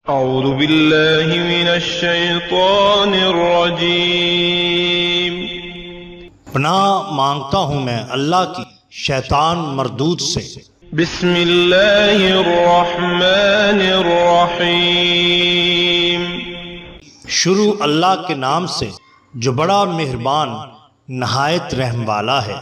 اعوذ باللہ من الشیطان الرجیم۔ پناہ مانگتا ہوں میں اللہ کی شیطان مردود سے۔ بسم اللہ الرحمن الرحیم۔ شروع اللہ کے نام سے جو بڑا مہربان نہایت رحم والا ہے۔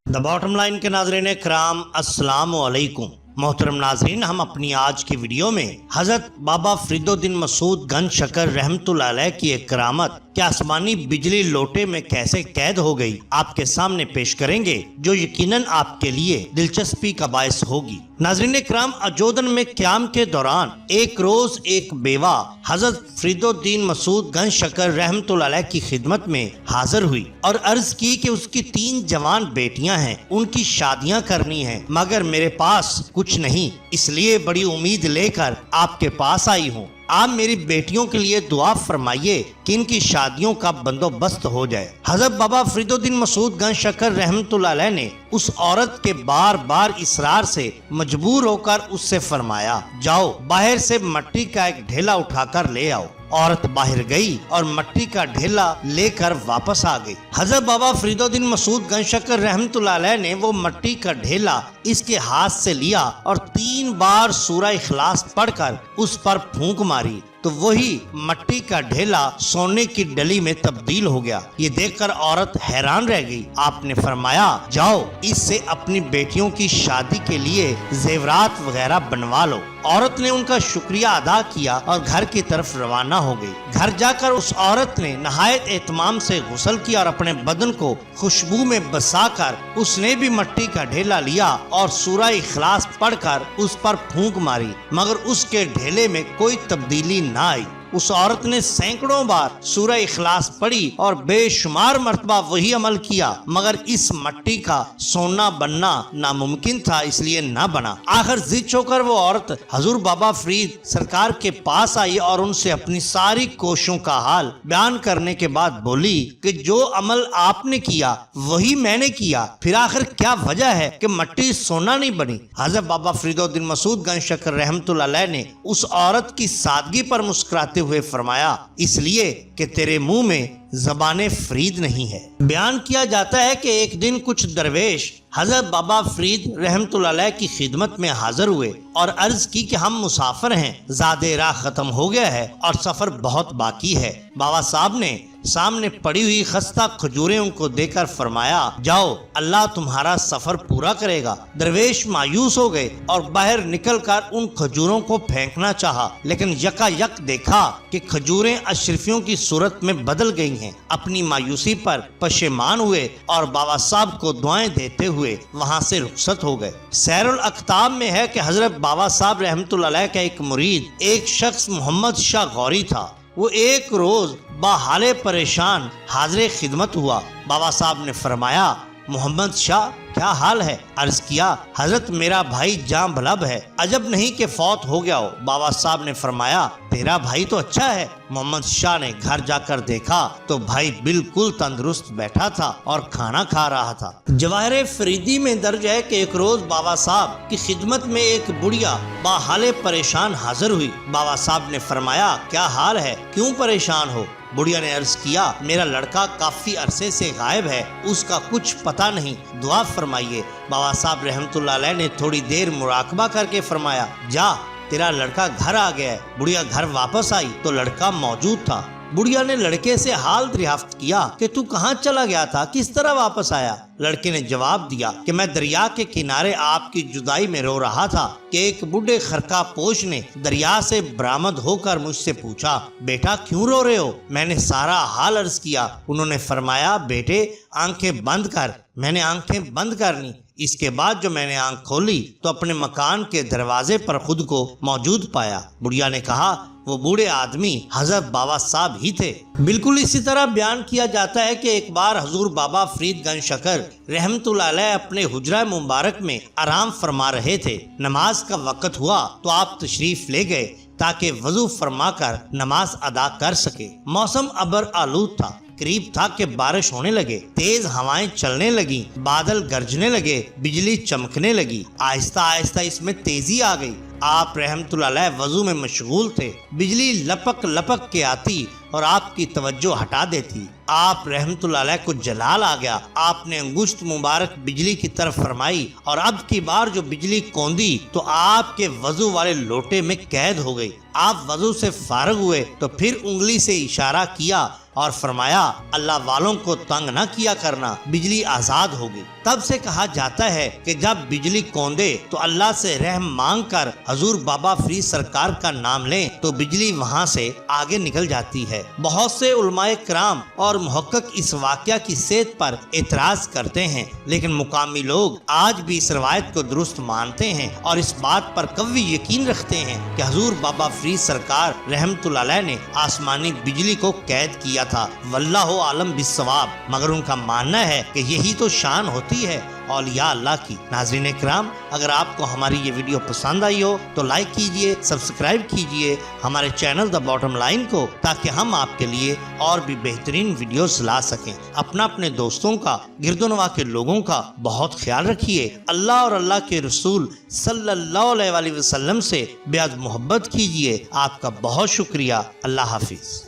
دا باٹم لائن کے ناظرین کرام، السلام علیکم۔ محترم ناظرین، ہم اپنی آج کی ویڈیو میں حضرت بابا فرید الدین مسعود گنج شکر رحمت اللہ علیہ کی ایک کرامت کہ آسمانی بجلی لوٹے میں کیسے قید ہو گئی آپ کے سامنے پیش کریں گے، جو یقیناً آپ کے لیے دلچسپی کا باعث ہوگی۔ ناظرین کرام، اجودن میں قیام کے دوران ایک روز ایک بیوہ حضرت فرید الدین مسعود گنج شکر رحمت اللہ علیہ کی خدمت میں حاضر ہوئی اور عرض کی کہ اس کی 3 جوان بیٹیاں ہیں، ان کی شادیاں کرنی ہیں، مگر میرے پاس کچھ نہیں، اس لیے بڑی امید لے کر آپ کے پاس آئی ہوں۔ آپ میری بیٹیوں کے لیے دعا فرمائیے کہ ان کی شادیوں کا بندوبست ہو جائے۔ حضرت بابا فرید الدین مسعود گنج شکر رحمت اللہ علیہ نے اس عورت کے بار بار اصرار سے مجبور ہو کر اس سے فرمایا، جاؤ باہر سے مٹی کا ایک ڈھیلا اٹھا کر لے آؤ۔ عورت باہر گئی اور مٹی کا ڈھیلا لے کر واپس آ گئی۔ حضرت بابا فرید الدین مسعود گنج شکر رحمت اللہ علیہ نے وہ مٹی کا ڈھیلا اس کے ہاتھ سے لیا اور 3 بار سورہ اخلاص پڑھ کر اس پر پھونک ماری تو وہی مٹی کا ڈھیلا سونے کی ڈلی میں تبدیل ہو گیا۔ یہ دیکھ کر عورت حیران رہ گئی۔ آپ نے فرمایا، جاؤ اس سے اپنی بیٹیوں کی شادی کے لیے زیورات وغیرہ بنوا لو۔ عورت نے ان کا شکریہ ادا کیا اور گھر کی طرف روانہ ہو گئی۔ گھر جا کر اس عورت نے نہایت اہتمام سے غسل کیا اور اپنے بدن کو خوشبو میں بسا کر اس نے بھی مٹی کا ڈھیلا لیا اور سورہ اخلاص پڑھ کر اس پر پھونک ماری، مگر اس کے ڈھیلے میں کوئی تبدیلی نہ آئی۔ اس عورت نے سینکڑوں بار سورہ اخلاص پڑھی اور بے شمار مرتبہ وہی عمل کیا، مگر اس مٹی کا سونا بننا ناممکن تھا، اس لیے نہ بنا۔ آخر ضد ہو کر وہ عورت حضور بابا فرید سرکار کے پاس آئی اور ان سے اپنی ساری کوششوں کا حال بیان کرنے کے بعد بولی کہ جو عمل آپ نے کیا وہی میں نے کیا، پھر آخر کیا وجہ ہے کہ مٹی سونا نہیں بنی؟ حضرت بابا فرید الدین مسعود گنج شکر رحمت اللہ علیہ نے اس عورت کی سادگی پر مسکراتے ہوئے فرمایا، اس لیے کہ تیرے منہ میں زبان فرید نہیں ہے۔ بیان کیا جاتا ہے کہ ایک دن کچھ درویش حضرت بابا فرید رحمت اللہ علیہ کی خدمت میں حاضر ہوئے اور عرض کی کہ ہم مسافر ہیں، زاد راہ ختم ہو گیا ہے اور سفر بہت باقی ہے۔ بابا صاحب نے سامنے پڑی ہوئی خستہ کھجوریں ان کو دے کر فرمایا، جاؤ اللہ تمہارا سفر پورا کرے گا۔ درویش مایوس ہو گئے اور باہر نکل کر ان کھجوروں کو پھینکنا چاہا، لیکن یکا یک دیکھا کہ کھجوریں اشرفیوں کی صورت میں بدل گئی ہیں۔ اپنی مایوسی پر پشیمان ہوئے اور بابا صاحب کو دعائیں دیتے ہوئے وہاں سے رخصت ہو گئے۔ سیر الاقتاب میں ہے کہ حضرت بابا صاحب رحمت اللہ علیہ کا ایک مرید، ایک شخص محمد شاہ غوری تھا۔ وہ ایک روز باحال پریشان حاضر خدمت ہوا۔ بابا صاحب نے فرمایا، محمد شاہ کیا حال ہے؟ عرض کیا، حضرت میرا بھائی جاں بھلب ہے، عجب نہیں کہ فوت ہو گیا ہو۔ بابا صاحب نے فرمایا، تیرا بھائی تو اچھا ہے۔ محمد شاہ نے گھر جا کر دیکھا تو بھائی بالکل تندرست بیٹھا تھا اور کھانا کھا رہا تھا۔ جواہر فریدی میں درج ہے کہ ایک روز بابا صاحب کی خدمت میں ایک بڑھیا باحال پریشان حاضر ہوئی۔ بابا صاحب نے فرمایا، کیا حال ہے، کیوں پریشان ہو؟ بڑھیا نے عرض کیا، میرا لڑکا کافی عرصے سے غائب ہے، اس کا کچھ پتہ نہیں، دعا فرمائیے۔ بابا صاحب رحمت اللہ علیہ نے تھوڑی دیر مراقبہ کر کے فرمایا، جا تیرا لڑکا گھر آ گیا ہے۔ بڑھیا گھر واپس آئی تو لڑکا موجود تھا۔ بڑھیا نے لڑکے سے حال دریافت کیا کہ تو کہاں چلا گیا تھا، کس طرح واپس آیا؟ لڑکے نے جواب دیا کہ میں دریا کے کنارے آپ کی جدائی میں رو رہا تھا کہ ایک بوڑھے خرقہ پوش نے دریا سے برآمد ہو کر مجھ سے پوچھا، بیٹا کیوں رو رہے ہو؟ میں نے سارا حال عرض کیا۔ انہوں نے فرمایا، بیٹے آنکھیں بند کر۔ میں نے آنکھیں بند کر لی۔ اس کے بعد جو میں نے آنکھ کھولی تو اپنے مکان کے دروازے پر خود کو موجود پایا۔ بڑھیا نے کہا، وہ بوڑھے آدمی حضرت بابا صاحب ہی تھے۔ بالکل اسی طرح بیان کیا جاتا ہے کہ ایک بار حضور بابا فرید گنج شکر رحمت اللہ علیہ اپنے حجرہ مبارک میں آرام فرما رہے تھے۔ نماز کا وقت ہوا تو آپ تشریف لے گئے تاکہ وضو فرما کر نماز ادا کر سکے۔ موسم ابر آلود تھا۔ قریب تھا کہ بارش ہونے لگے، تیز ہوائیں چلنے لگی، بادل گرجنے لگے، بجلی چمکنے لگی، آہستہ آہستہ اس میں تیزی آ گئی۔ آپ رحمت اللہ علیہ وضو میں مشغول تھے، بجلی لپک لپک کے آتی اور آپ کی توجہ ہٹا دیتی۔ آپ رحمت اللہ علیہ کو جلال آ گیا، آپ نے انگشت مبارک بجلی کی طرف فرمائی اور اب کی بار جو بجلی کوندی تو آپ کے وضو والے لوٹے میں قید ہو گئی۔ آپ وضو سے فارغ ہوئے تو پھر انگلی سے اشارہ کیا اور فرمایا اللہ والوں کو تنگ نہ کیا کرنا، بجلی آزاد ہوگی۔ تب سے کہا جاتا ہے کہ جب بجلی کوندے تو اللہ سے رحم مانگ کر حضور بابا فرید سرکار کا نام لیں تو بجلی وہاں سے آگے نکل جاتی ہے۔ بہت سے علماء کرام اور محقق اس واقعہ کی صحت پر اعتراض کرتے ہیں، لیکن مقامی لوگ آج بھی اس روایت کو درست مانتے ہیں اور اس بات پر قوی یقین رکھتے ہیں کہ حضور بابا فرید سرکار رحمت اللہ علیہ نے آسمانی بجلی کو قید کیا تھا۔ واللہ عالم بالصواب، مگر ان کا ماننا ہے کہ یہی تو شان ہوتی ہے اولیاء اللہ کی۔ ناظرین کرام، اگر آپ کو ہماری یہ ویڈیو پسند آئی ہو تو لائک کیجئے، سبسکرائب کیجئے ہمارے چینل دا باٹم لائن کو، تاکہ ہم آپ کے لیے اور بھی بہترین ویڈیوز لا سکیں۔ اپنے دوستوں کا، گرد و نواح کے لوگوں کا بہت خیال رکھیے۔ اللہ اور اللہ کے رسول صلی اللہ علیہ وسلم سے بے حد محبت کیجئے۔ آپ کا بہت شکریہ۔ اللہ حافظ۔